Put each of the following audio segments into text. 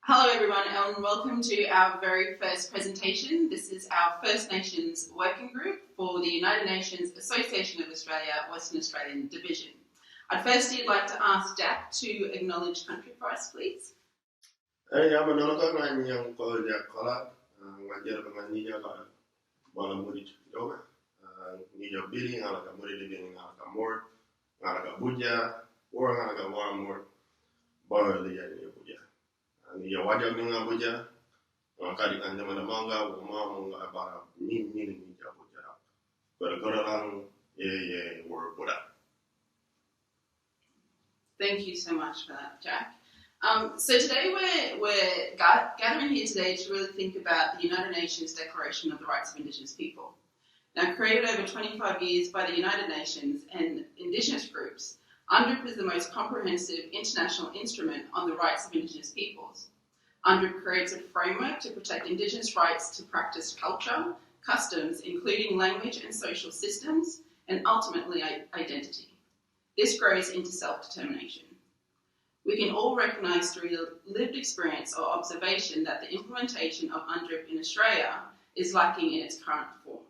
Hello everyone and welcome to our very first presentation. This is our First Nations Working Group for the United Nations Association of Australia Western Australian Division. I'd firstly like to ask Jack to acknowledge country for us, please. Thank you so much for that, Jack. So today we're gathering here today to really think about the United Nations Declaration of the Rights of Indigenous People. Now, created over 25 years by the United Nations and Indigenous groups, UNDRIP is the most comprehensive international instrument on the rights of Indigenous peoples. UNDRIP creates a framework to protect Indigenous rights to practice culture, customs, including language and social systems, and ultimately identity. This grows into self-determination. We can all recognise through lived experience or observation that the implementation of UNDRIP in Australia is lacking in its current form.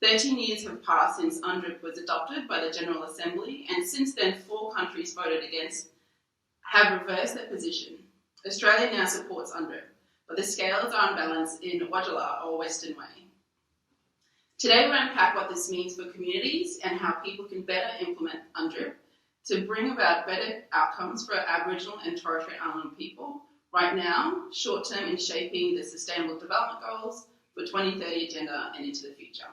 13 years have passed since UNDRIP was adopted by the General Assembly, and since then 4 countries voted against have reversed their position. Australia now supports UNDRIP, but the scales are unbalanced in Wadjala or Western way. Today we'll unpack what this means for communities and how people can better implement UNDRIP to bring about better outcomes for Aboriginal and Torres Strait Islander people right now, short term in shaping the Sustainable Development Goals for 2030 agenda and into the future.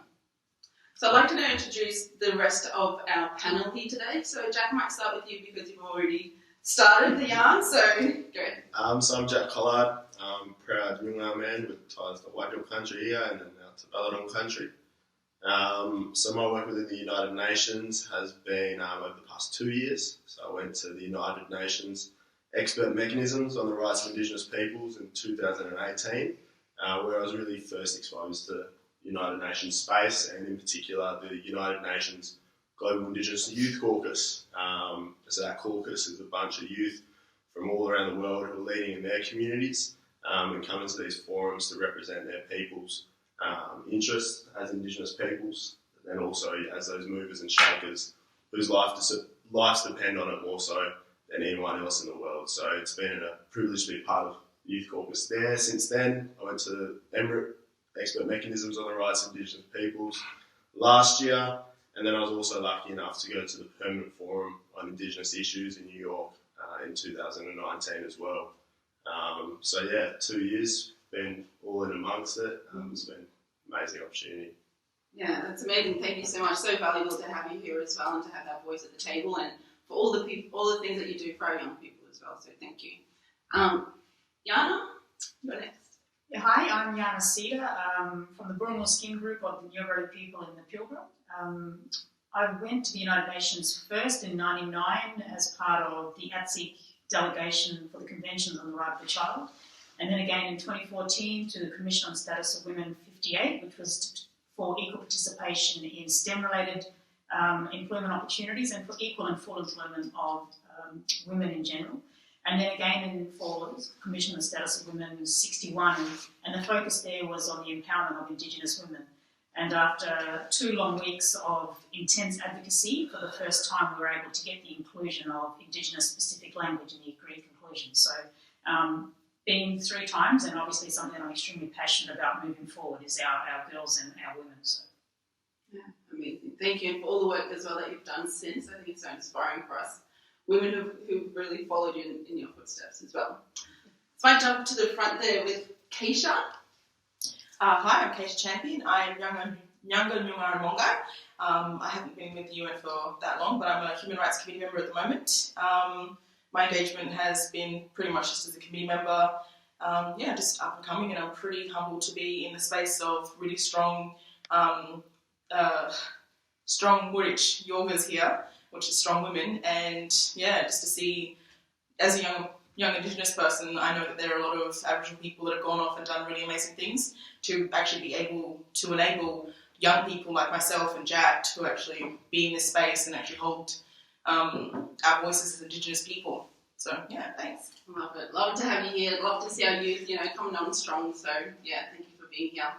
So I'd like to now introduce the rest of our panel here today. So Jack, I might start with you because you've already started the yarn, so go ahead. So I'm Jack Collard. I'm proud UNAAWA man with ties to Wadjal country here and then now to Balladong country. So my work within the United Nations has been over the past 2 years. So I went to the United Nations Expert Mechanisms on the Rights of Indigenous Peoples in 2018, where I was really first exposed to United Nations space and in particular the United Nations Global Indigenous Youth Caucus. So that caucus is a bunch of youth from all around the world who are leading in their communities and coming to these forums to represent their people's interests as Indigenous peoples, and also as those movers and shakers whose lives depend on it more so than anyone else in the world. So it's been a privilege to be part of the Youth Caucus there. Since then, I went to Emirate Expert Mechanisms on the Rights of Indigenous Peoples last year, and then I was also lucky enough to go to the Permanent Forum on Indigenous Issues in New York in 2019 as well. So yeah, 2 years, been all in amongst it. It's been an amazing opportunity. Yeah, that's amazing. Thank you so much. So valuable to have you here as well and to have that voice at the table and for all the things that you do for our young people as well. So thank you. Yana, you're next. Yeah, hi, I'm Yana Cedar from the Burungal Skin Group of the UNAAWA people in the Pilbara. I went to the United Nations first in 1999 as part of the ATSIC delegation for the Convention on the Right of the Child, and then again in 2014 to the Commission on Status of Women 58, which was for equal participation in STEM-related employment opportunities and for equal and full employment of women in general. And then again for Commission on the Status of Women 61, and the focus there was on the empowerment of Indigenous women. And after 2 long weeks of intense advocacy, for the first time we were able to get the inclusion of Indigenous-specific language in the agreed conclusion. So been 3 times, and obviously something that I'm extremely passionate about moving forward is our girls and our women. So. Yeah, amazing. Thank you, and for all the work as well that you've done since. I think it's so inspiring for us women who've really followed you in your footsteps as well. So I jump to the front there with Keisha. Hi, I'm Keisha Champion. I am Nyanga Nyunga Mongai. I haven't been with the UN for that long, but I'm a Human Rights Committee member at the moment. My engagement has been pretty much just as a committee member, just up and coming, and I'm pretty humbled to be in the space of really strong Wurich yogas here, which is strong women, and just to see, as a young Indigenous person, I know that there are a lot of Aboriginal people that have gone off and done really amazing things to actually be able to enable young people like myself and Jack to actually be in this space and actually hold our voices as Indigenous people. So, yeah, thanks. Love it. Love to have you here. Love to see our youth, coming on strong. So, yeah, thank you for being here.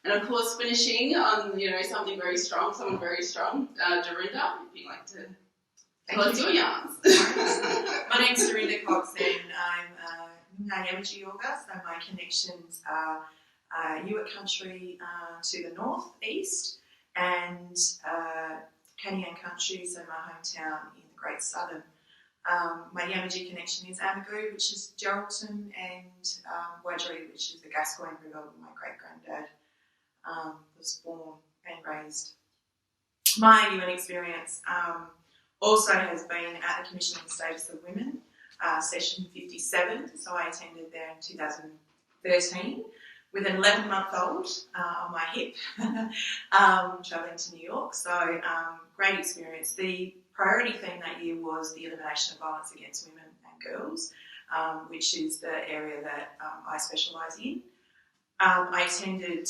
And, of course, finishing on, something very strong, someone very strong, Dorinda, if you'd like to tell us your yarns. My name's Dorinda Cox and I'm Untitled Chapter, so my connections are UNAAWA country to the north-east and Canadian country, so my hometown in the Great Southern. My Yamaji connection is Amagoo, which is Geraldton, and Wadri, which is the Gascoyne River, where my great-granddad was born and raised. My UN experience also has been at the Commission on the Status of Women, session 57, so I attended there in 2013 with an 11-month-old on my hip, travelling to New York. So great experience. The priority theme that year was the elimination of violence against women and girls, which is the area that I specialise in. I attended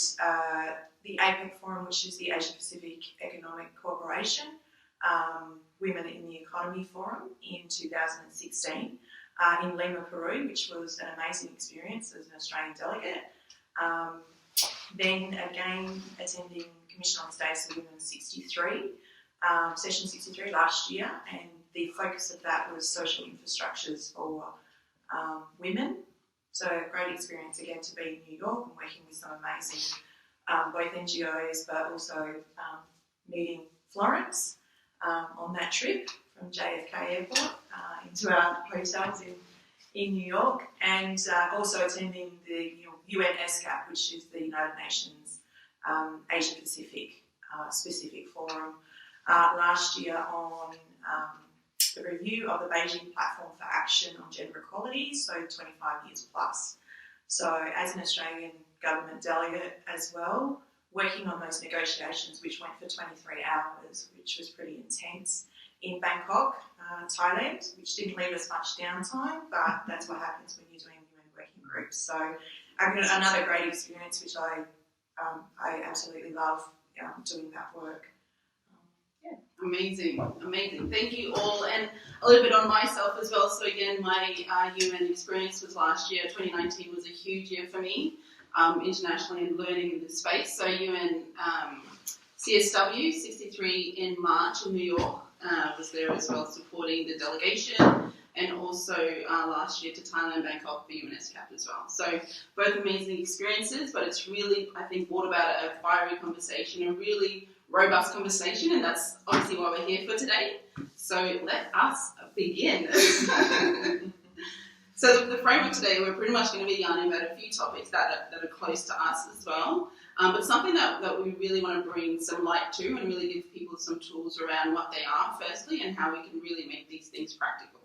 the APEC Forum, which is the Asia Pacific Economic Cooperation, Women in the Economy Forum in 2016 in Lima, Peru, which was an amazing experience as an Australian delegate. Then again attending Commission on Status of Women 63, session 63 last year, and the focus of that was social infrastructures for women. So a great experience again to be in New York and working with some amazing both NGOs but also meeting Florence on that trip from JFK Airport into our hotels in New York, and also attending the UN SDG, which is the United Nations Asia Pacific specific forum last year on the review of the Beijing Platform for Action on Gender Equality, so 25 years plus. So as an Australian government delegate as well, working on those negotiations, which went for 23 hours, which was pretty intense, in Bangkok, Thailand, which didn't leave us much downtime, but that's what happens when you're doing UN working groups. So another great experience, which I absolutely love doing that work. Amazing. Thank you all. And a little bit on myself as well. So again, my UN experience was last year. 2019 was a huge year for me, internationally and learning in this space. So UN CSW 63 in March in New York was there as well, supporting the delegation, and also last year to Thailand, Bangkok, the UN SDG as well. So both amazing experiences, but it's really, I think, brought about a fiery conversation, a really robust conversation, and that's obviously why we're here for today. So let us begin. So the framework today, we're pretty much going to be yarning about a few topics that are close to us as well, but something that we really want to bring some light to and really give people some tools around what they are, firstly, and how we can really make these things practical.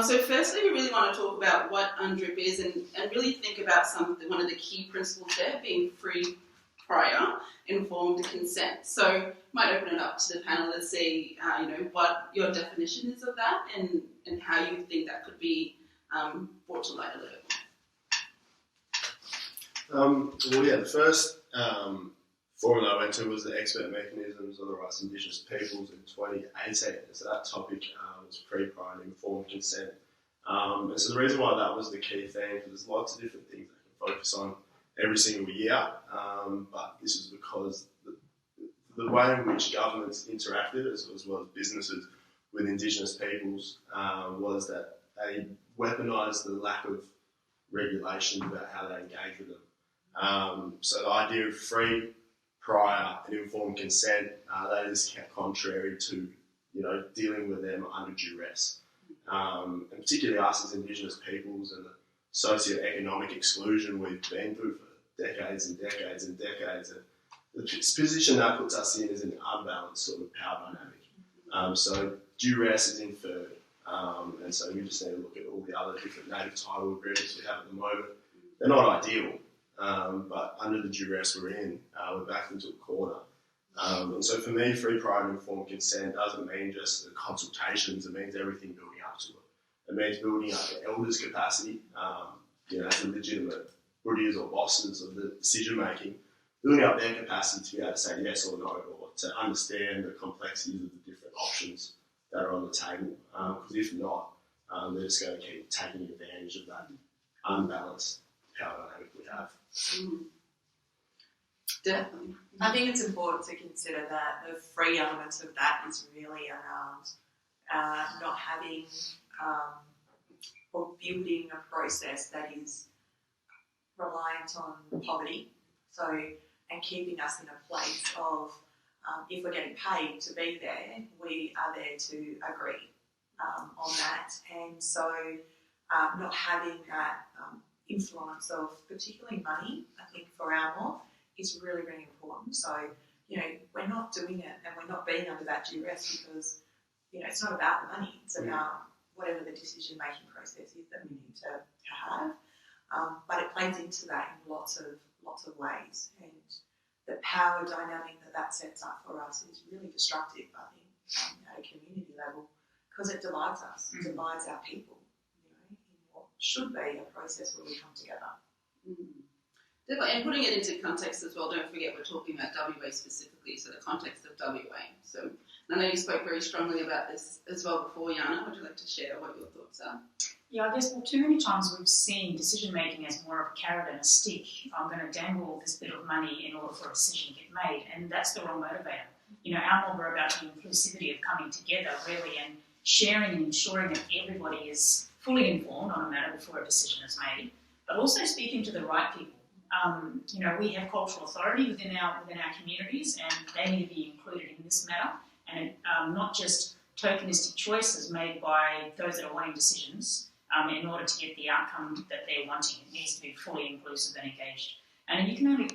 So firstly, we really want to talk about what UNDRIP is and really think about one of the key principles there being free, prior, informed consent. So might open it up to the panel to see, what your definition is of that and how you think that could be brought to light a little bit. The first forum that I went to was the Expert Mechanisms on the Rights of Indigenous Peoples in 2018. So that topic was free, prior and informed consent. And so the reason why that was the key theme, because there's lots of different things I can focus on every single year, but this is because the way in which governments interacted, as well as businesses, with Indigenous peoples was that they weaponised the lack of regulation about how they engage with them. So the idea of free, prior and informed consent, that is contrary to dealing with them under duress. And particularly us as Indigenous peoples and the socio-economic exclusion we've been through for decades and decades and decades. And the position that puts us in is an unbalanced sort of power dynamic. So duress is inferred. And so we just need to look at all the other different native title agreements we have at the moment. They're not ideal, but under the duress we're in, we're backed into a corner. And so for me, free, prior and informed consent doesn't mean just the consultations, it means everything building up to it. It means building up the elders' capacity, as the legitimate buddies or bosses of the decision making, building up their capacity to be able to say yes or no, or to understand the complexities of the different options that are on the table. Because if not, they're just going to keep taking advantage of that unbalanced power dynamic we have. Definitely. I think it's important to consider that the free element of that is really around not having or building a process that is reliant on poverty. So, and keeping us in a place of if we're getting paid to be there, we are there to agree on that. And so not having that influence of particularly money, I think for our mob is really, really important. So, we're not doing it and we're not being under that duress because, it's not about the money. It's about whatever the decision-making process is that we need to have. But it plays into that in lots of ways. And the power dynamic that sets up for us is really destructive, I think, at a community level, because it divides us, it divides our people, in what should be a process where we come together. Definitely, and putting it into context as well, don't forget we're talking about WA specifically, so the context of WA. So I know you spoke very strongly about this as well before, Yana. Would you like to share what your thoughts are? Yeah, I guess too many times we've seen decision making as more of a carrot and a stick. I'm going to dangle this bit of money in order for a decision to get made, and that's the wrong motivator. Our mob are about the inclusivity of coming together, really, and sharing and ensuring that everybody is fully informed on a matter before a decision is made, but also speaking to the right people. We have cultural authority within our communities, and they need to be included in this matter, and not just tokenistic choices made by those that are wanting decisions in order to get the outcome that they're wanting. It needs to be fully inclusive and engaged. And you can only,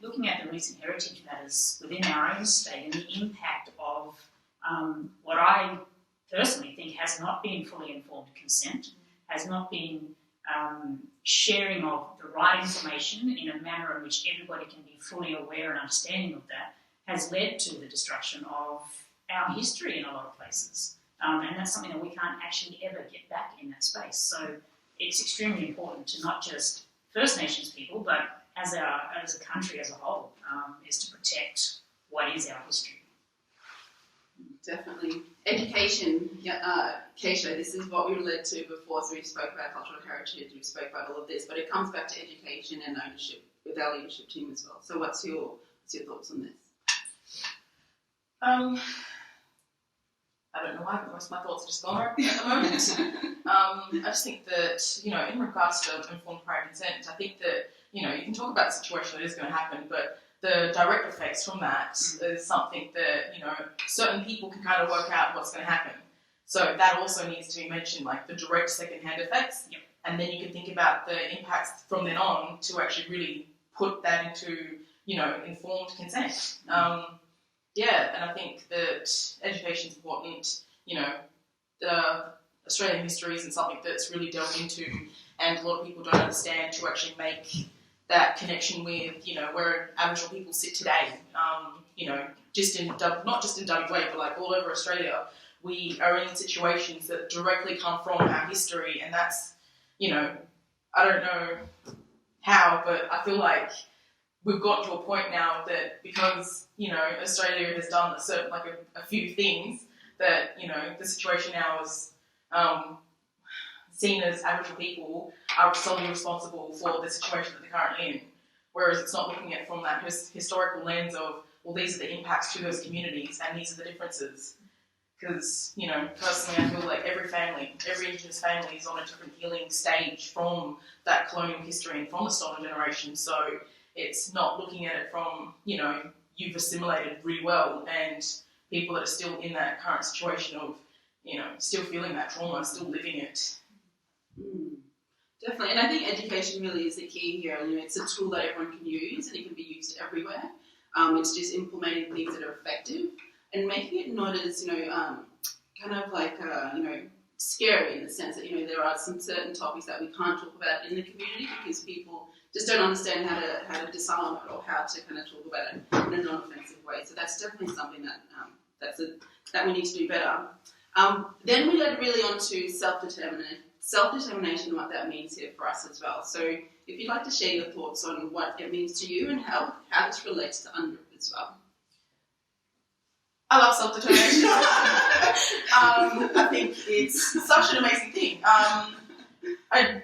looking at the recent heritage matters within our own state and the impact of what I personally think has not been fully informed consent, has not been sharing of the right information in a manner in which everybody can be fully aware and understanding of that, has led to the destruction of our history in a lot of places. And that's something that we can't actually ever get back in that space. So it's extremely important to not just First Nations people, but as a country as a whole, is to protect what is our history. Definitely. Education, Keisha, this is what we led to before. So we spoke about cultural heritage, we spoke about all of this, but it comes back to education and ownership with our leadership team as well. So what's your thoughts on this? I don't know why, but most of my thoughts are just gone at the moment. I just think that, in regards to informed prior consent, I think that, you can talk about the situation that is going to happen, but the direct effects from that is something that, certain people can kind of work out what's going to happen. So that also needs to be mentioned, like the direct second-hand effects. Yep. And then you can think about the impacts from then on to actually really put that into, informed consent. And I think that education is important. The Australian history isn't something that's really delved into, and a lot of people don't understand to actually make that connection with, where Aboriginal people sit today. Not just in WA, but like all over Australia, we are in situations that directly come from our history, and that's, I don't know how, but I feel like we've got to a point now that because, Australia has done a few things that, the situation now is seen as Aboriginal people are solely responsible for the situation that they're currently in. Whereas it's not looking at it from that historical lens of, well, these are the impacts to those communities and these are the differences. Because, personally I feel like every Indigenous family is on a different healing stage from that colonial history and from the stolen generation. So it's not looking at it from, you've assimilated really well, and people that are still in that current situation of, still feeling that trauma, still living it. Definitely, and I think education really is the key here. It's a tool that everyone can use, and it can be used everywhere. It's just implementing things that are effective and making it not as, scary in the sense that, there are some certain topics that we can't talk about in the community because people just don't understand how to disarm it or how to kind of talk about it in a non-offensive way. So that's definitely something that we need to do better. Then we led really on to self-determination and what that means here for us as well. So if you'd like to share your thoughts on what it means to you and how this relates to UNRIP as well. I love self-determination. I think it's such an amazing thing. I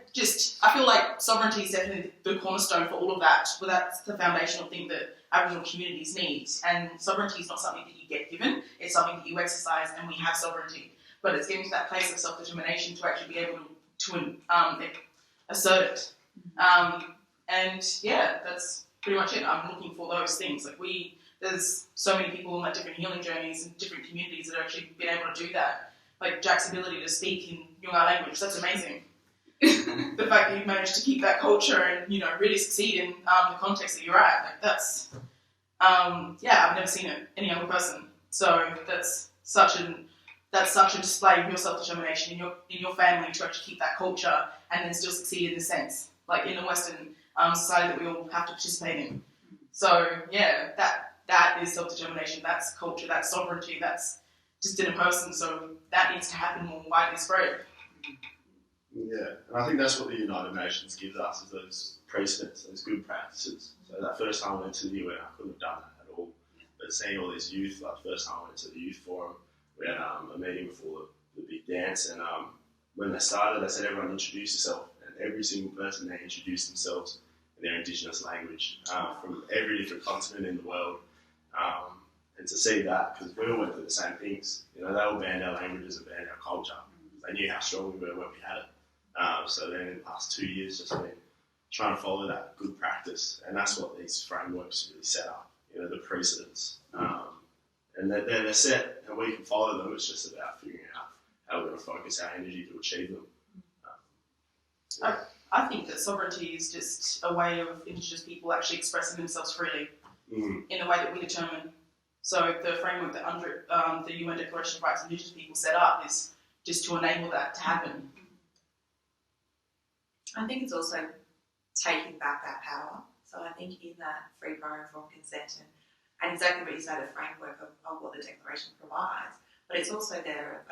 feel like sovereignty is definitely the cornerstone for all of that. But that's the foundational thing that Aboriginal communities need. And sovereignty is not something that you get given. It's something that you exercise, and we have sovereignty. But it's getting to that place of self-determination to actually be able to assert it. And yeah, that's pretty much it. I'm looking for those things. Like there's so many people on like different healing journeys and different communities that have actually been able to do that. Like Jack's ability to speak in Untitled language, that's amazing. The fact that you've managed to keep that culture and, you know, really succeed in the context that you're at, like that's, I've never seen it any other person. So that's such a display of your self-determination in your family to actually keep that culture and then still succeed in a sense, like in the Western society that we all have to participate in. So yeah, that is self-determination, that's culture, that's sovereignty, that's just in a person. So that needs to happen more widely spread. Yeah, and I think that's what the United Nations gives us, is those precedents, those good practices. So that first time I went to the UN, I couldn't have done that at all. But seeing all these youth, like the first time I went to the youth forum, we had a meeting before the big dance, and when they started, they said everyone introduce yourself, and every single person, they introduced themselves in their Indigenous language from every different continent in the world. And to see that, because we all went through the same things, you know, they all banned our languages and banned our culture. They knew how strong we were when we had it. So then in the past 2 years, just been trying to follow that good practice, and that's what these frameworks really set up, you know, the precedents. And they're set, and we can follow them. It's just about figuring out how we're going to focus our energy to achieve them. I think that sovereignty is just a way of Indigenous people actually expressing themselves freely in the way that we determine. So the framework that under the UN Declaration of Rights of Indigenous People set up is just to enable that to happen. I think it's also taking back that power. So I think in that free, prior, informed consent and exactly what you say, the framework of what the Declaration provides, but it's also there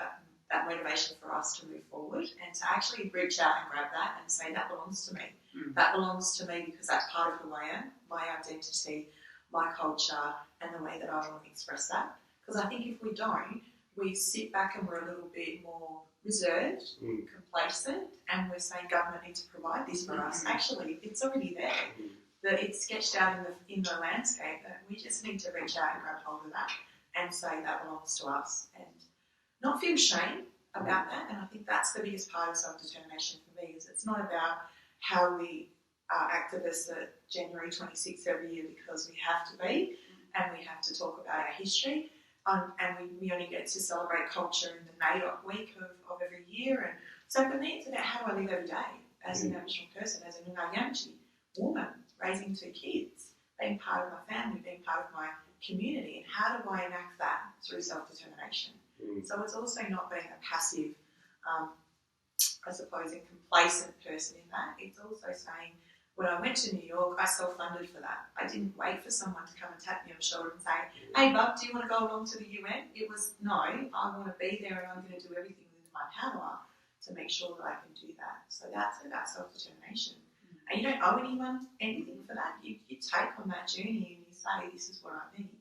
that motivation for us to move forward and to actually reach out and grab that and say, that belongs to me. That belongs to me because that's part of who I am, my identity, my culture, and the way that I want to express that. Because I think if we don't, we sit back and we're a little bit more reserved, complacent, and we're saying government needs to provide this for us. Actually, it's already there. That it's sketched out in the landscape, that we just need to reach out and grab hold of that and say that belongs to us and not feel shame about that. And I think that's the biggest part of self-determination for me, is it's not about how we are activists at January 26th every year because we have to be and we have to talk about our history. And we only get to celebrate culture in the NAIDOC week of every year. And so for me, it's about how do I live every day as an Aboriginal person, as a UNAAWA woman, raising 2 kids, being part of my family, being part of my community, and how do I enact that through self-determination? So it's also not being a passive, I suppose, and complacent person in that. It's also saying, when I went to New York, I self-funded for that. I didn't wait for someone to come and tap me on the shoulder and say, hey, bub, do you want to go along to the UN? It was, no, I want to be there and I'm going to do everything within my power to make sure that I can do that. So that's about self-determination. And you don't owe anyone anything for that. You take on that journey and you say, this is what I need,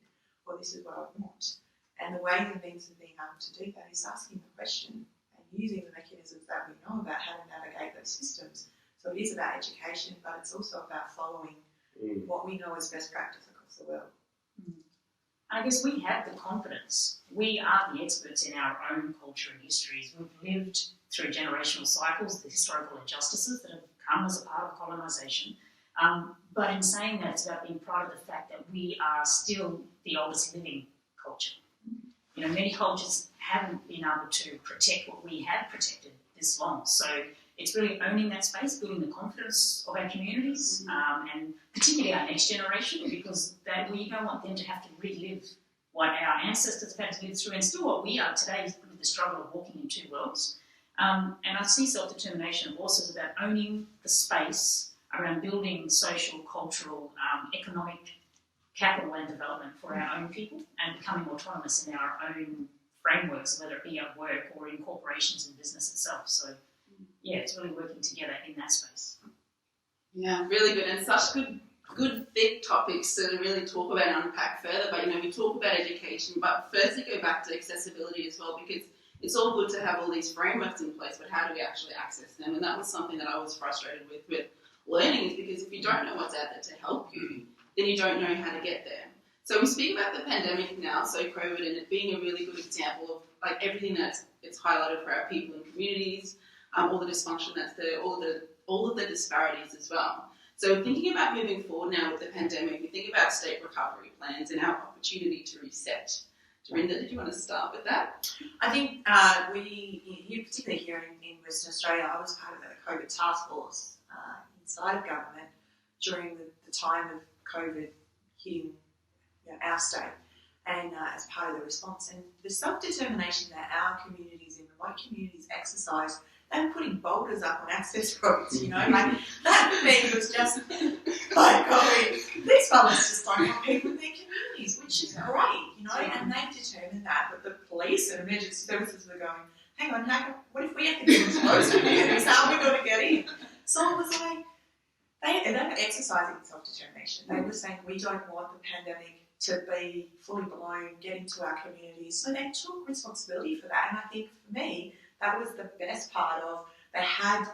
or this is what I want. And the way the means of being able to do that is asking the question and using the mechanisms that we know about how to navigate those systems. So it is about education, but it's also about following what we know as best practice across the world. I guess we have the confidence. We are the experts in our own culture and histories. We've lived through generational cycles, the historical injustices that have come as a part of colonisation. But in saying that, it's about being proud of the fact that we are still the oldest living culture. You know, many cultures haven't been able to protect what we have protected this long. So it's really owning that space, building the confidence of our communities, and particularly our next generation, because we don't want them to have to relive what our ancestors have had to live through and still what we are today with the struggle of walking in 2 worlds. And I see self-determination also as about owning the space around building social, cultural, economic capital and development for our own people and becoming autonomous in our own frameworks, whether it be at work or in corporations and business itself. So, yeah, it's really working together in that space. Yeah, really good, and such good good thick topics to really talk about and unpack further. But we talk about education, but firstly go back to accessibility as well, because it's all good to have all these frameworks in place, but how do we actually access them? And that was something that I was frustrated with learning, is because if you don't know what's out there to help you, then you don't know how to get there. So we speak about the pandemic now, so COVID, and it being a really good example of like everything that's it's highlighted for our people and communities, all the dysfunction that's there, all of the disparities as well. So thinking about moving forward now with the pandemic, we think about state recovery plans and our opportunity to reset. Dorinda, did you want to start with that? I think particularly here in Western Australia, I was part of the COVID task force inside of government during the time of COVID hitting our state, and as part of the response. And the self-determination that our communities in remote communities exercise, they were putting boulders up on access roads, like that for me was just like going, these fellas just don't have people in their communities, which is great, and they determined that. But the police and emergency services were going, hang on, what if we have to get into those communities? How are we going to get in? So it was like, they were exercising self-determination. They were saying, we don't want the pandemic to be fully blown, get into our communities. So they took responsibility for that. And I think for me, that was the best part of, they had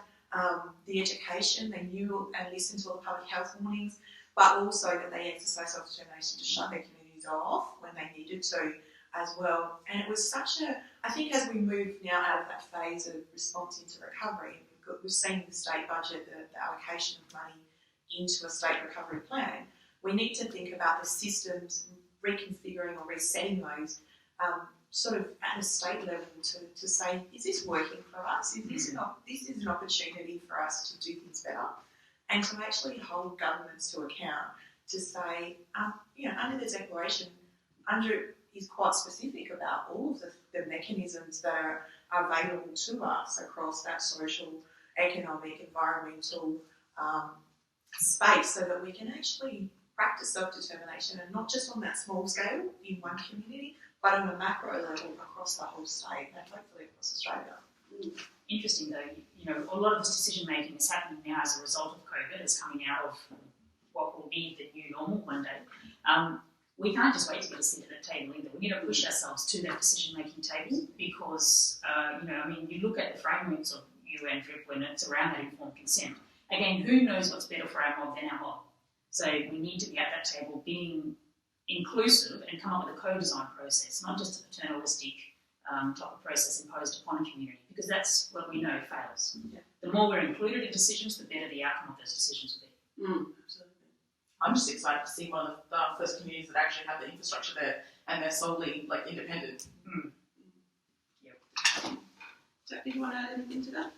the education, they knew and listened to all the public health warnings, but also that they exercised self-determination to shut their communities off when they needed to as well. And it was I think as we move now out of that phase of response into recovery, we've seen the state budget, the allocation of money into a state recovery plan. We need to think about the systems, reconfiguring or resetting those sort of at a state level to say, is this working for us? This is an opportunity for us to do things better, and to actually hold governments to account to say, under the declaration, is quite specific about all of the mechanisms that are available to us across that social, economic, environmental space, so that we can actually practice self-determination, and not just on that small scale in one community, but on a macro level across the whole state and hopefully across Australia. Interesting though, a lot of this decision making is happening now as a result of COVID, is coming out of what will be the new normal one day. We can't just wait to get a seat at the table either. We need to push ourselves to that decision making table, because, you look at the frameworks of UN when it's around that informed consent. Again, who knows what's better for our mob than our mob? So we need to be at that table being inclusive and come up with a co-design process, not just a paternalistic type of process imposed upon a community, because that's what we know fails. Yeah. The more we're included in decisions, the better the outcome of those decisions will be. Absolutely. I'm just excited to see one of the first communities that actually have the infrastructure there, and they're solely independent. Yep. Jack, did you want to add anything to that?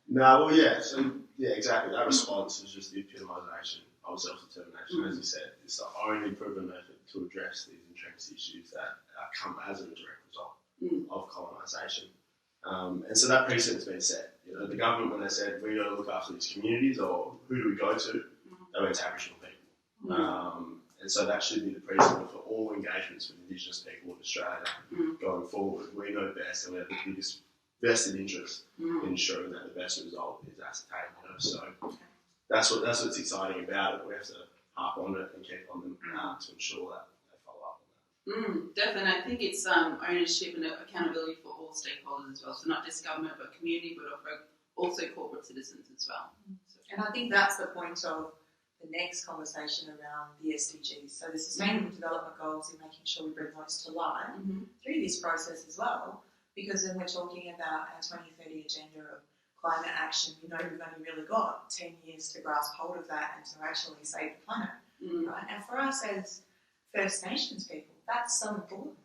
No, well, yeah. So, yeah, exactly. That response is just the epitomisation of self-determination. As you said, it's the only proven method to address these entrenched issues that come as a direct result of colonisation. And so that precedent's been set. The government, when they said, we've got to look after these communities, or who do we go to, they went to Aboriginal people. And so that should be the precedent for all engagements with Indigenous people in Australia going forward. We know best, and we have the biggest vested interest in ensuring that the best result is ascertained. So that's what's exciting about it. We have to harp on it and keep on them to ensure that they follow up on that. Definitely. I think it's ownership and accountability for all stakeholders as well. So not just government, but community, but also corporate citizens as well. And I think that's the point of the next conversation around the SDGs. So the Sustainable Development Goals, and making sure we bring those to life through this process as well. Because when we're talking about our 2030 agenda of climate action, we've only really got 10 years to grasp hold of that and to actually save the planet. Right? And for us as First Nations people, that's so important.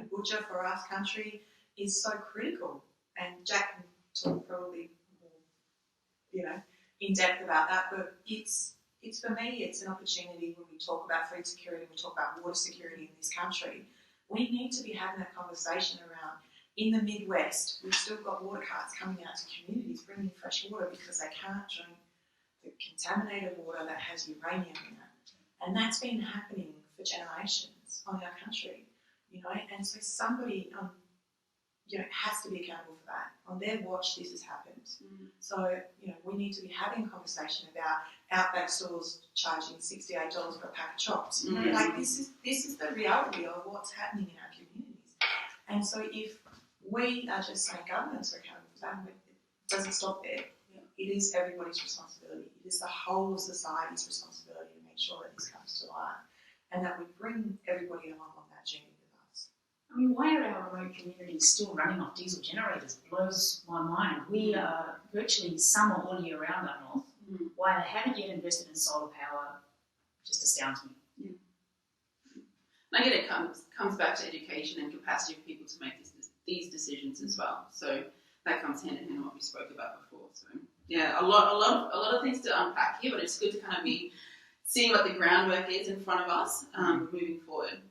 Butcher for us country is so critical. And Jack can talk probably more, in depth about that. But it's for me, it's an opportunity when we talk about food security, we talk about water security in this country. We need to be having that conversation around. In the Midwest, we've still got water carts coming out to communities bringing fresh water because they can't drink the contaminated water that has uranium in it. And that's been happening for generations on our country, And so somebody, has to be accountable for that. On their watch, this has happened. So, we need to be having a conversation about Outback stores charging $68 for a pack of chops. Like, this is the reality of what's happening in our communities. And so if we are just saying governments are accountable for that, it doesn't stop there. It is everybody's responsibility. It is the whole of society's responsibility to make sure that this comes to light and that we bring everybody along on that journey with us. I mean, why are our remote communities still running off diesel generators? It blows my mind. We are virtually summer all year round up north. Why they haven't yet invested in solar power just astounds me. And again, it comes back to education and capacity of people to make these decisions as well. So that comes hand in hand with what we spoke about before. So yeah, a lot of things to unpack here, but it's good to kind of be seeing what the groundwork is in front of us moving forward.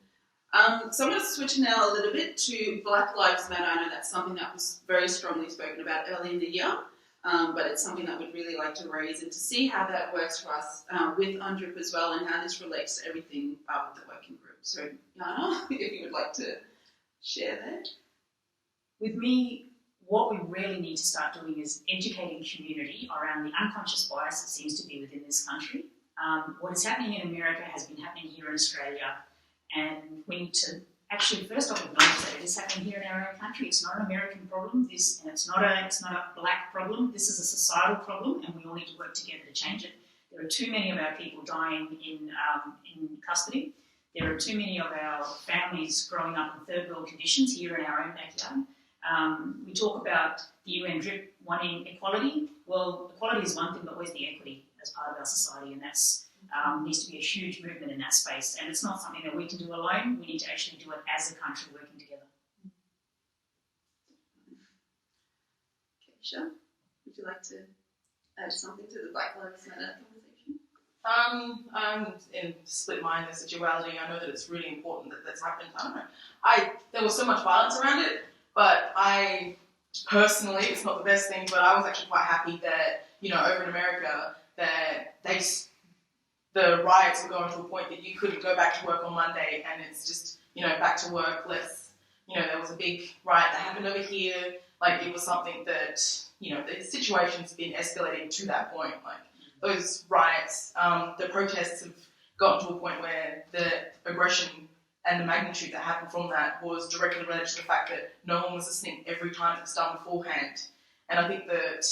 So I'm going to switch now a little bit to Black Lives Matter. I know that's something that was very strongly spoken about early in the year, but it's something that we'd really like to raise and to see how that works for us with UNDRIP as well, and how this relates to everything with the working group. So Jana, if you would like to share that. With me, what we really need to start doing is educating community around the unconscious bias that seems to be within this country. What is happening in America has been happening here in Australia, and we need to actually first off acknowledge that it is happening here in our own country. It's not an American problem, and it's not a black problem. This is a societal problem, and we all need to work together to change it. There are too many of our people dying in custody. There are too many of our families growing up in third world conditions here in our own backyard. We talk about the UN DRIP wanting equality. Well, equality is one thing, but where's the equity as part of our society? And that's needs to be a huge movement in that space. And it's not something that we can do alone. We need to actually do it as a country working together. Keisha, would you like to add something to the Black Lives Matter conversation? I'm in split mind as a duality. I know that it's really important that that's happened. I don't know. There was so much violence around it, but I personally, it's not the best thing, but I was actually quite happy that, over in America, that the riots were going to a point that you couldn't go back to work on Monday and it's just, back to work less. There was a big riot that happened over here. Like, it was something that, the situation's been escalating to that point. Like, those riots, the protests have gotten to a point where the aggression and the magnitude that happened from that was directly related to the fact that no one was listening every time it was done beforehand. And I think that,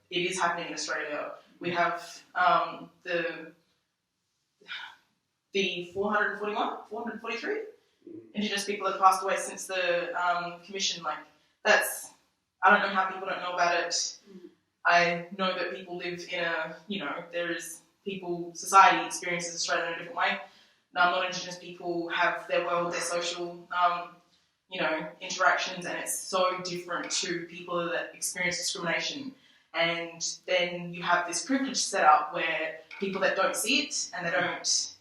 it is happening in Australia. We have the 443 Indigenous people that passed away since the commission. Like, that's, I don't know how people don't know about it. I know that people live in society experiences Australia in a different way. Non-Indigenous people have their world, their social, interactions, and it's so different to people that experience discrimination. And then you have this privilege set up where people that don't see it and they don't,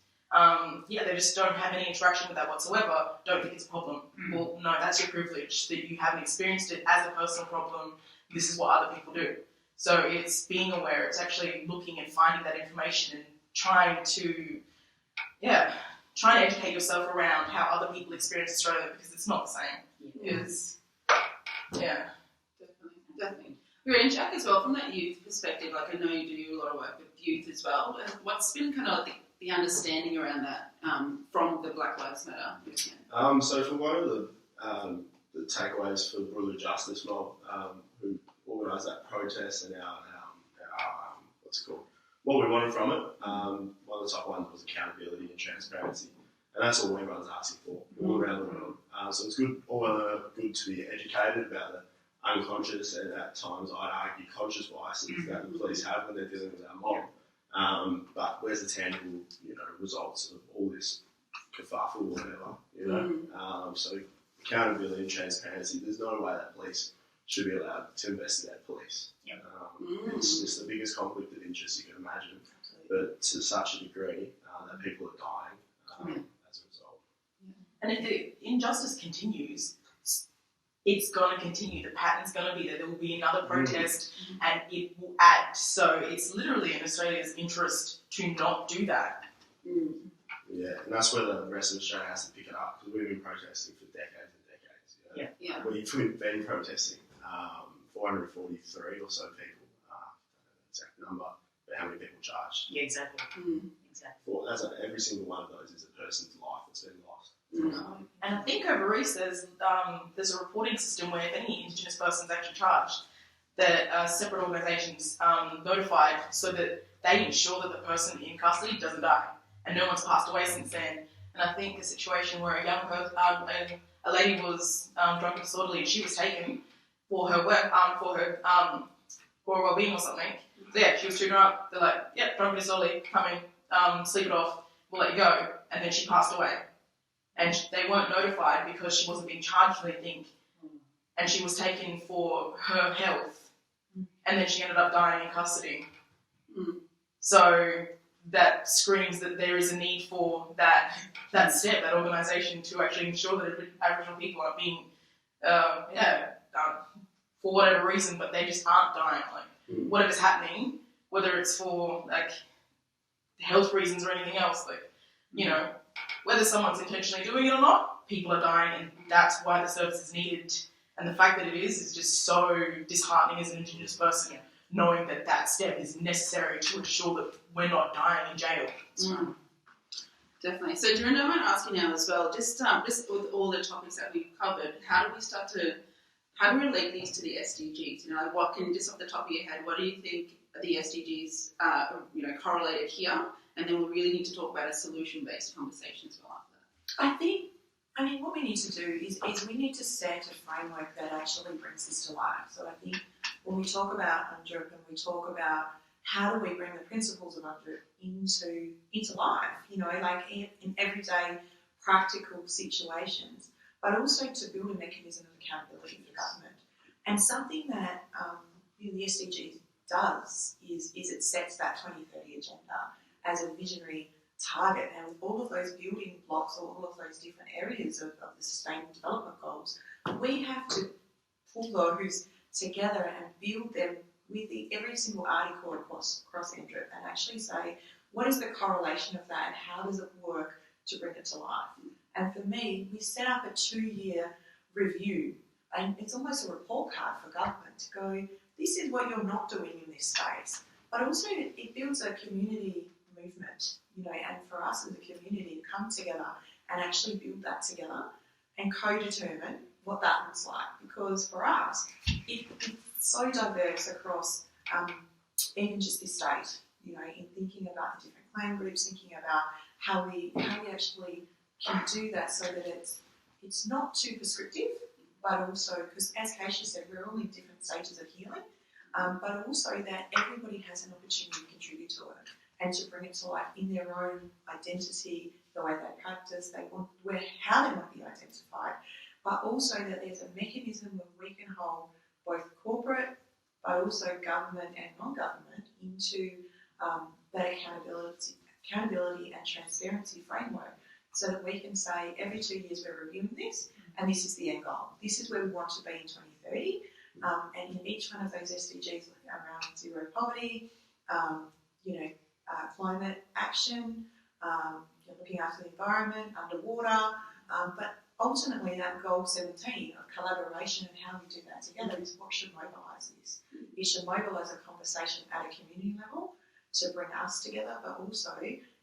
they just don't have any interaction with that whatsoever, don't think it's a problem. Well, no, that's your privilege, that you haven't experienced it as a personal problem. This is what other people do. So it's being aware, it's actually looking and finding that information and trying to educate yourself around how other people experience Australia, because it's not the same. Definitely. And Jack, as well, from that youth perspective, like, I know you do a lot of work with youth as well. What's been kind of the understanding around that from the Black Lives Matter movement? So for one of the takeaways for the Brutal Justice Mob, who organised that protest, and our what we wanted from it, one of the top ones was accountability and transparency, and that's all everyone's asking for all around the world. So it's good to be educated about the unconscious and at times I'd argue conscious biases that the police have when they're dealing with our mob. But where's the tangible, results of all this kerfuffle or whatever, So accountability and transparency. There's no way that police should be allowed to investigate police. It's just the biggest conflict of interest you can imagine, but to such a degree that people are dying as a result. And if the injustice continues, it's going to continue. The pattern's going to be there. There will be another protest and it will add. So it's literally in Australia's interest to not do that. Yeah, and that's where the rest of Australia has to pick it up, because we've been protesting for decades and decades. Yeah. we've been protesting. 443 or so people. I don't know the exact number, but how many people charged? Yeah, exactly. Exactly. Well, that's like every single one of those is a person's life that's been lost. And I think over East there's a reporting system where if any Indigenous person's actually charged, that separate organisations notified so that they ensure that the person in custody doesn't die, and no one's passed away since then. And I think the situation where a young person, a lady was drunk and disorderly, and she was taken for her work, for her well-being or something. So yeah, she was too drunk. They're like, yep, drunk and disorderly, come in, sleep it off, we'll let you go. And then she passed away. And they weren't notified because she wasn't being charged with anything. And she was taken for her health. And then she ended up dying in custody. So that screams that there is a need for that step, that organisation, to actually ensure that Aboriginal people are being, for whatever reason, but they just aren't dying. Like, whatever's happening, whether it's for, like, health reasons or anything else, like, you know, whether someone's intentionally doing it or not, people are dying, and that's why the service is needed. And the fact that it is just so disheartening as an Indigenous person, knowing that that step is necessary to ensure that we're not dying in jail. Definitely. So, Dorinda, I might ask you now as well, just with all the topics that we've covered, how do we relate these to the SDGs? You know, like what can, just off the top of your head, what do you think the SDGs are, correlated here? And then we really need to talk about a solution-based conversation as well after that. What we need to do is we need to set a framework that actually brings this to life. So I think when we talk about UNDRIP and we talk about how do we bring the principles of UNDRIP into life, like in everyday practical situations, but also to build a mechanism of accountability for government. And something that the SDG does is it sets that 2030 agenda as a visionary target, and with all of those building blocks, all of those different areas of the Sustainable Development Goals, we have to pull those together and build them with every single article across UNDRIP and actually say, what is the correlation of that and how does it work to bring it to life? And for me, we set up a 2-year review, and it's almost a report card for government to go, this is what you're not doing in this space. But also it builds a community movement, and for us as a community to come together and actually build that together and co-determine what that looks like. Because for us, it's so diverse across even just this state, in thinking about the different clan groups, thinking about how we actually can do that so that it's not too prescriptive, but also, because as Keisha said, we're all in different stages of healing, but also that everybody has an opportunity to contribute to it and to bring it to life in their own identity, the way they practice, how they want to be identified, but also that there's a mechanism where we can hold both corporate, but also government and non-government into that accountability and transparency framework, so that we can say every 2 years we're reviewing this, and this is the end goal. This is where we want to be in 2030, and in each one of those SDGs around zero poverty, climate action, looking after the environment, underwater, but ultimately that goal 17 of collaboration and how we do that together is what should mobilise this. It should mobilise a conversation at a community level to bring us together, but also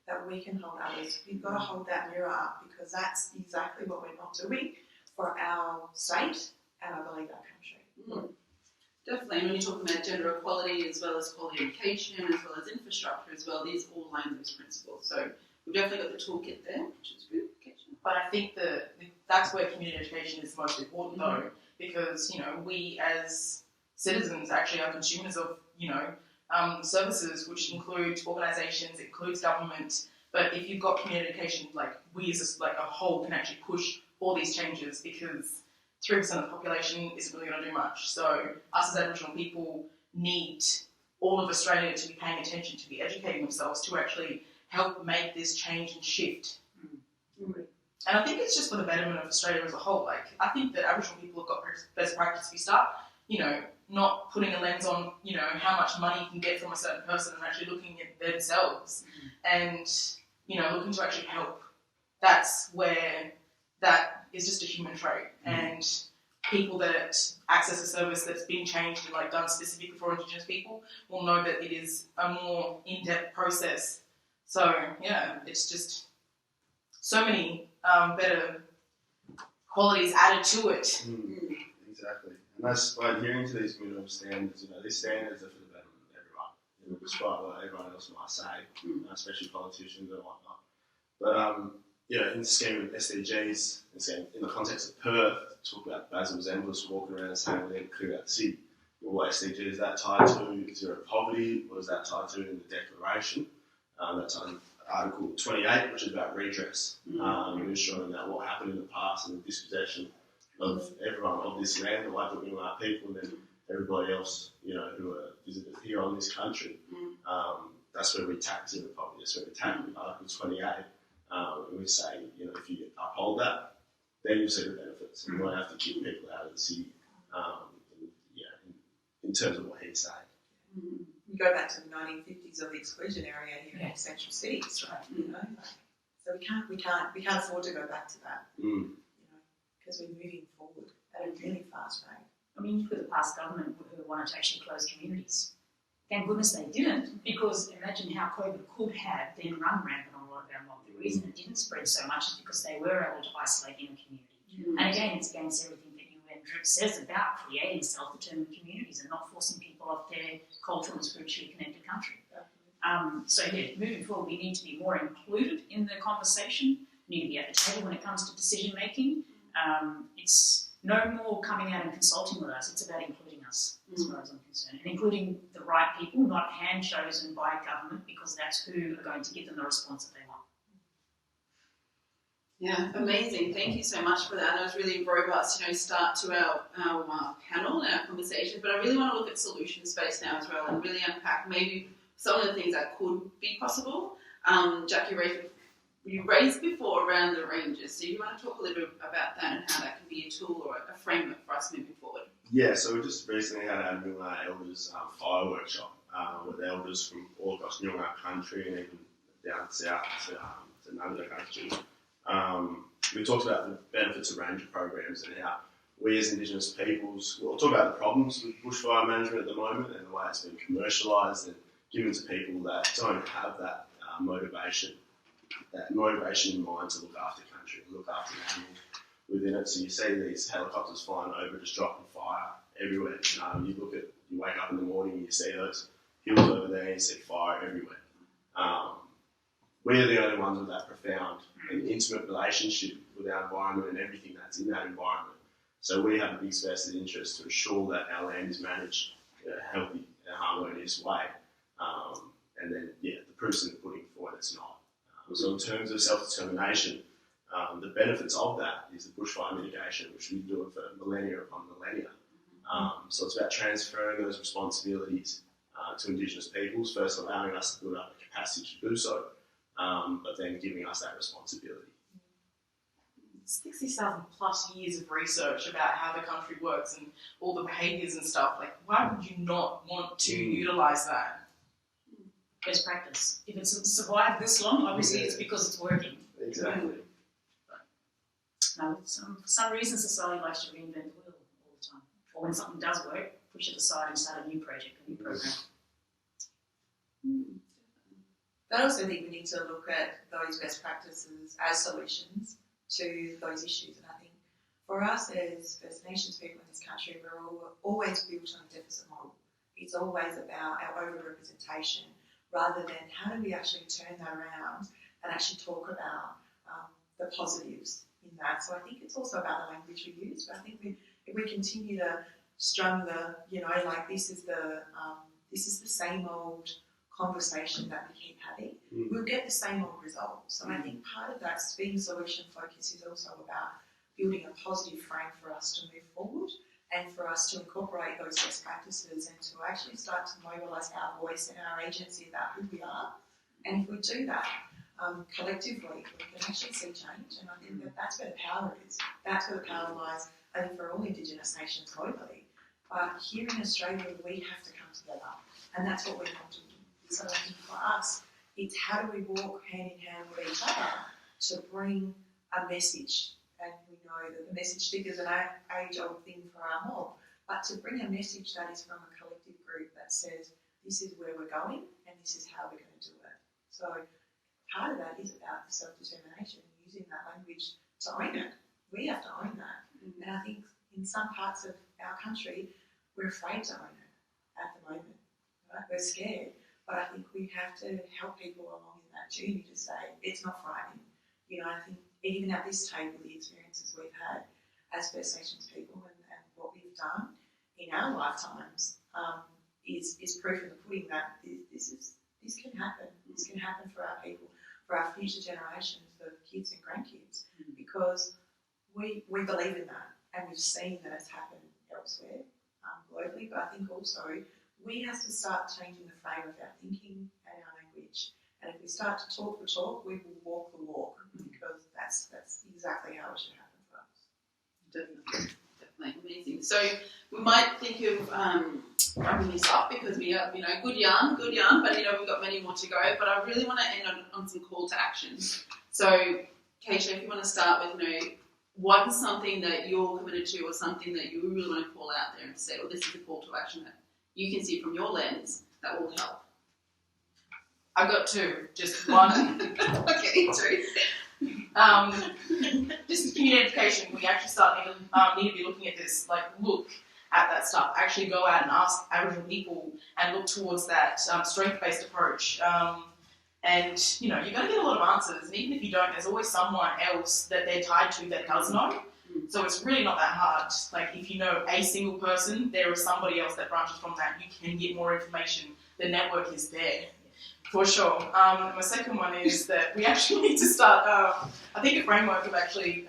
that we can hold others. We've got to hold that mirror up, because that's exactly what we're not doing for our state and I believe our country. Definitely, and when you're talking about gender equality as well as quality education, as well as infrastructure as well, these all line those principles. So we've definitely got the toolkit there, which is good. But I think that's where community education is most important, though, because we as citizens actually are consumers of services, which include organisations, includes government. But if you've got community education, like we as a whole can actually push all these changes, because 3% of the population isn't really going to do much. So us as Aboriginal people need all of Australia to be paying attention, to be educating themselves, to actually help make this change and shift. And I think it's just for the betterment of Australia as a whole. Like, I think that Aboriginal people have got best practice. We start, not putting a lens on, how much money you can get from a certain person, and actually looking at themselves and, looking to actually help. That's where that is just a human trait. And people that access a service that's been changed and like done specifically for Indigenous people will know that it is a more in-depth process. So yeah, it's just so many better qualities added to it. Exactly, and that's by adhering to these minimum standards. These standards are for the betterment of everyone. Despite what everyone else might say, especially politicians and whatnot. But in the scheme of SDGs, in the context of Perth, talk about Basil Zemblus walking around saying we need to clear out the city. What SDG is that tied to? Zero poverty. What is that tied to in the Declaration? That's on Article 28, which is about redress, ensuring that what happened in the past and the dispossession of everyone of this land, the Waikato Untitled people, and then everybody else, who are visitors here on this country. That's where we tackle zero poverty. That's where we tackle Article 28. And we say, if you uphold that, then you'll see the benefits. And you won't have to kick people out of the city, in terms of what he's saying. We go back to the 1950s of the exclusion area here in central cities, right? So we can't afford to go back to that, because we're moving forward at a really fast rate. I mean, you've got the past government who wanted to actually close communities. Thank goodness they didn't, because imagine how COVID could have then run rampant on a lot of our mob. The reason it didn't spread so much is because they were able to isolate in a community. And again, it's against everything that UN DRIP says about creating self-determined communities and not forcing people off their cultural and spiritually connected country. Moving forward, we need to be more included in the conversation. We need to be at the table when it comes to decision making. It's no more coming out and consulting with us. It's about including us, as far as I'm concerned, and including the right people, not hand chosen by government, because that's who are going to give them the response that they want. Yeah, amazing. Thank you so much for that. And it was really robust, start to our panel and our conversation. But I really want to look at solutions-based now as well and really unpack maybe some of the things that could be possible. Jack, you raised before around the ranges. So you want to talk a little bit about that and how that can be a tool or a framework for us moving forward? Yeah, so we just recently had our Noongar Elders fire workshop with elders from all across Noongar country and even down south to NAIDOC country. We talked about the benefits of ranger programs and how we as Indigenous peoples, we'll talk about the problems with bushfire management at the moment and the way it's been commercialised and given to people that don't have that motivation in mind to look after country and look after the animals within it. So you see these helicopters flying over, just dropping fire everywhere. You wake up in the morning and you see those hills over there and you see fire everywhere. We're the only ones with that profound and intimate relationship with our environment and everything that's in that environment. So we have a big vested interest to ensure that our land is managed in a healthy and harmonious way. And then, the proof's in the pudding for when it's not. So in terms of self-determination, the benefits of that is the bushfire mitigation, which we've been doing for millennia upon millennia. So it's about transferring those responsibilities to Indigenous peoples, first allowing us to build up the capacity to do so, but then giving us that responsibility. 60,000 plus years of research about how the country works and all the behaviours and stuff. Like, why would you not want to utilise that? Best practice. If it's survived this long, obviously it's because it's working. Exactly. No, for some reason society likes to reinvent the wheel all the time. Or when something does work, push it aside and start a new project, a new program. I also think we need to look at those best practices as solutions to those issues. And I think for us as First Nations people in this country, we're always built on a deficit model. It's always about our over-representation rather than how do we actually turn that around and actually talk about the positives in that. So I think it's also about the language we use. But I think if we continue to strum this is the same old conversation that we keep having, we'll get the same old results. So I think part of that being solution focus is also about building a positive frame for us to move forward and for us to incorporate those best practices and to actually start to mobilise our voice and our agency about who we are. And if we do that collectively, we can actually see change. And I think that's where the power is. That's where the power lies, I think, for all Indigenous nations globally. But here in Australia, we have to come together. And that's what we want to do. So I think for us, it's how do we walk hand in hand with each other to bring a message and we know that the message stick is an age-old thing for our mob, but to bring a message that is from a collective group that says this is where we're going and this is how we're going to do it. So part of that is about the self-determination, using that language to own it. We have to own that. Mm-hmm. And I think in some parts of our country, we're afraid to own it at the moment. Right? We're scared. But I think we have to help people along in that journey to say it's not frightening. You know, I think even at this table, the experiences we've had as First Nations people and what we've done in our lifetimes is proof in the pudding that this can happen. This can happen for our people, for our future generations, for kids and grandkids, because we believe in that and we've seen that it's happened elsewhere globally. But I think also we have to start changing the frame of our thinking and our language. And if we start to talk the talk, we will walk the walk, because that's exactly how it should happen for us. Definitely amazing. So we might think of wrapping this up, because we have, good yarn, but we've got many more to go. But I really want to end on some call to action. So, Keisha, if you want to start with, what is something that you're committed to, or something that you really want to call out there and say, well, this is a call to action that you can see from your lens that will help? I've got two, just one. Okay, two. Just community education. We actually need to be looking at this. Like, look at that stuff. Actually, go out and ask Aboriginal people and look towards that strength-based approach. And you're going to get a lot of answers. And even if you don't, there's always someone else that they're tied to that does know. So it's really not that hard. Like, if you know a single person, there is somebody else that branches from that. You can get more information. The network is there, for sure. My second one is that we actually need to start, I think, a framework of actually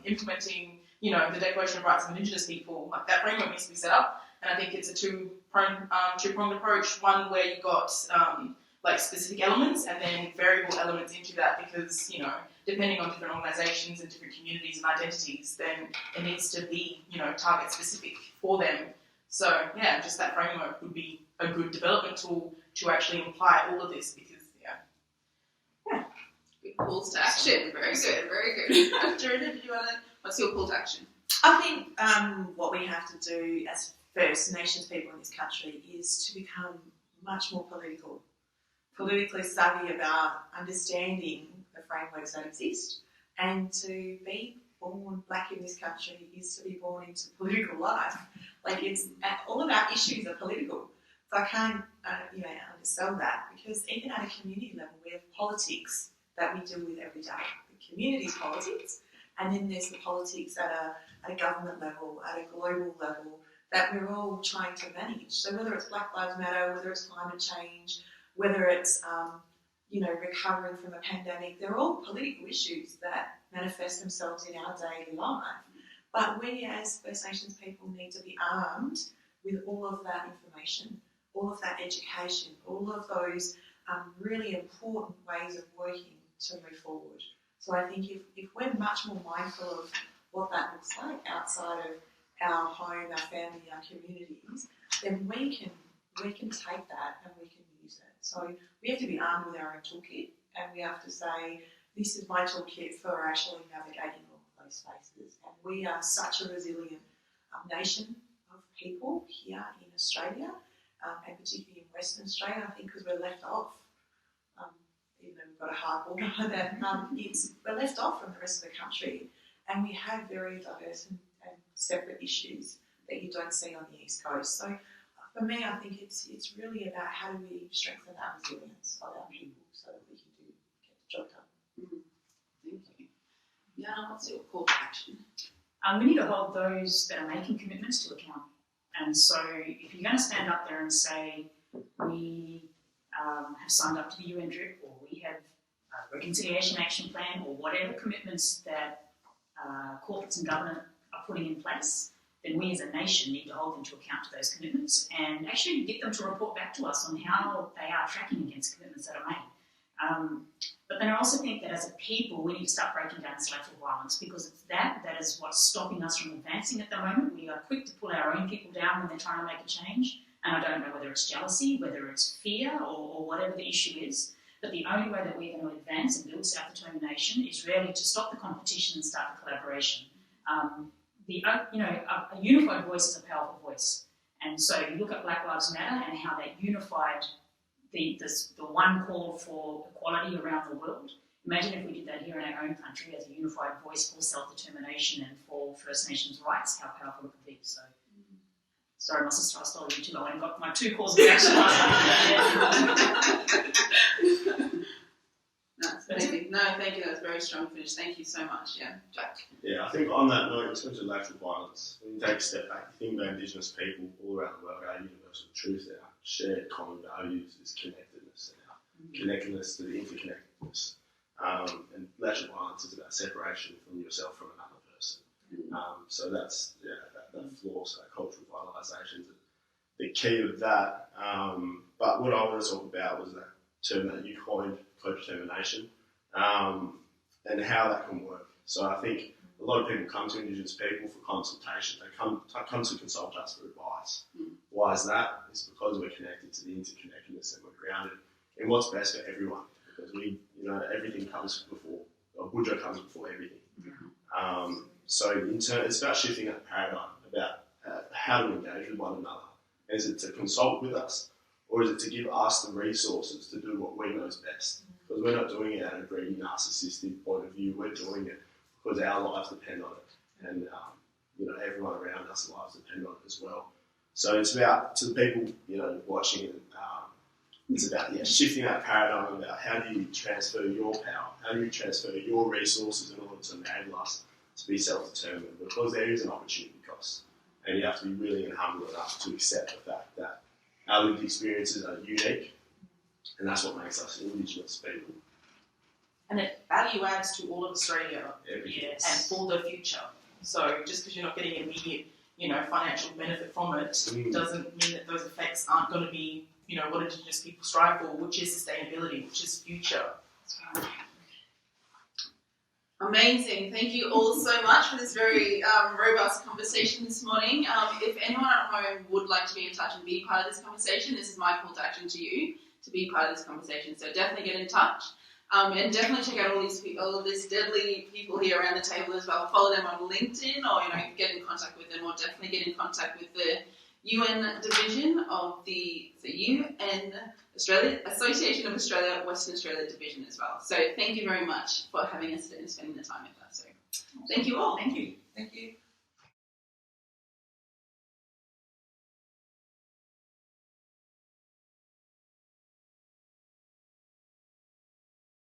implementing, the Declaration of Rights of Indigenous People. Like, that framework needs to be set up. And I think it's a two-pronged approach. One where you've got specific elements and then variable elements into that, because, depending on different organisations and different communities and identities, then it needs to be, target specific for them. So, yeah, just that framework would be a good development tool to actually apply all of this, because, Good calls to action. Very good, very good. Jordan, what's your call to action? I think what we have to do as First Nations people in this country is to become much more politically savvy about understanding the frameworks that exist, and to be born black in this country is to be born into political life. Like, it's all of our issues are political. So I can't, undersell that, because even at a community level, we have politics that we deal with every day. The community politics, and then there's the politics at a government level, at a global level, that we're all trying to manage. So whether it's Black Lives Matter, whether it's climate change, whether it's recovering from a pandemic, they're all political issues that manifest themselves in our daily life. But we as First Nations people need to be armed with all of that information, all of that education, all of those really important ways of working to move forward. So I think if we're much more mindful of what that looks like outside of our home, our family, our communities, then we can take that and we can use it. So we have to be armed with our own toolkit, and we have to say, this is my toolkit for actually navigating all of those spaces. And we are such a resilient nation of people here in Australia, and particularly in Western Australia, I think, because we're left off. Even though we've got a hard border, that we're left off from the rest of the country, and we have very diverse and separate issues that you don't see on the East Coast. So for me, I think it's really about how do we strengthen that resilience of our people so that we can get the job done. Thank you. Yeah, what's your call to action? We need to hold those that are making commitments to account. And so if you're going to stand up there and say, we have signed up to the UN DRIP, or we have a reconciliation action plan, or whatever commitments that corporates and government are putting in place, then we as a nation need to hold them to account to those commitments and actually get them to report back to us on how they are tracking against commitments that are made. But then I also think that as a people, we need to start breaking down selective violence, because it's that is what's stopping us from advancing at the moment. We are quick to pull our own people down when they're trying to make a change, and I don't know whether it's jealousy, whether it's fear, or whatever the issue is. But the only way that we're going to advance and build self-determination is really to stop the competition and start the collaboration. A unified voice is a powerful voice. And so you look at Black Lives Matter and how they unified the one call for equality around the world. Imagine if we did that here in our own country as a unified voice for self-determination and for First Nations rights, how powerful it could be. So, sorry, my sister, I stole you too. I only got my 2 calls of action last night. No, thank you. That was a very strong finish. Thank you so much. Yeah, Jack. Yeah, I think on that note, in terms of lateral violence, when you take a step back, you think about Indigenous people all around the world, our universal truth, our shared common values is connectedness, and our connectedness to the interconnectedness. And lateral violence is about separation from yourself from another person. So that's that flaws, that cultural vitalisation is the key of that. But what I want to talk about was that term that you coined, co-determination, and how that can work. So I think a lot of people come to Indigenous people for consultation. They come to consult us for advice. Why is that? It's because we're connected to the interconnectedness and we're grounded in what's best for everyone. Because everything comes before, or Buddha comes before everything. So in turn, it's about shifting that paradigm about how to engage with one another. Is it to consult with us, or is it to give us the resources to do what we know is best? Because we're not doing it out of a greedy, narcissistic point of view. We're doing it because our lives depend on it, and everyone around us' lives depend on it as well. So it's about, to the people watching it, it's about shifting that paradigm about how do you transfer your power, how do you transfer your resources in order to enable us to be self-determined, because there is an opportunity cost, and you have to be willing and humble enough to accept the fact that our lived experiences are unique, and that's what makes us Indigenous people. And it value adds to all of Australia, Yes. and for the future. So just because you're not getting immediate, financial benefit from it, doesn't mean that those effects aren't going to be, what Indigenous people strive for, which is sustainability, which is future. Amazing. Thank you all so much for this very robust conversation this morning. If anyone at home would like to be in touch and be part of this conversation, this is my call to action to you to be part of this conversation. So definitely get in touch. And definitely check out all of these deadly people here around the table as well. Follow them on LinkedIn, or get in contact with them, or definitely get in contact with the UN division of the UN Association of Australia, Western Australia division as well. So thank you very much for having us and spending the time with us. So thank you all. Thank you. Thank you.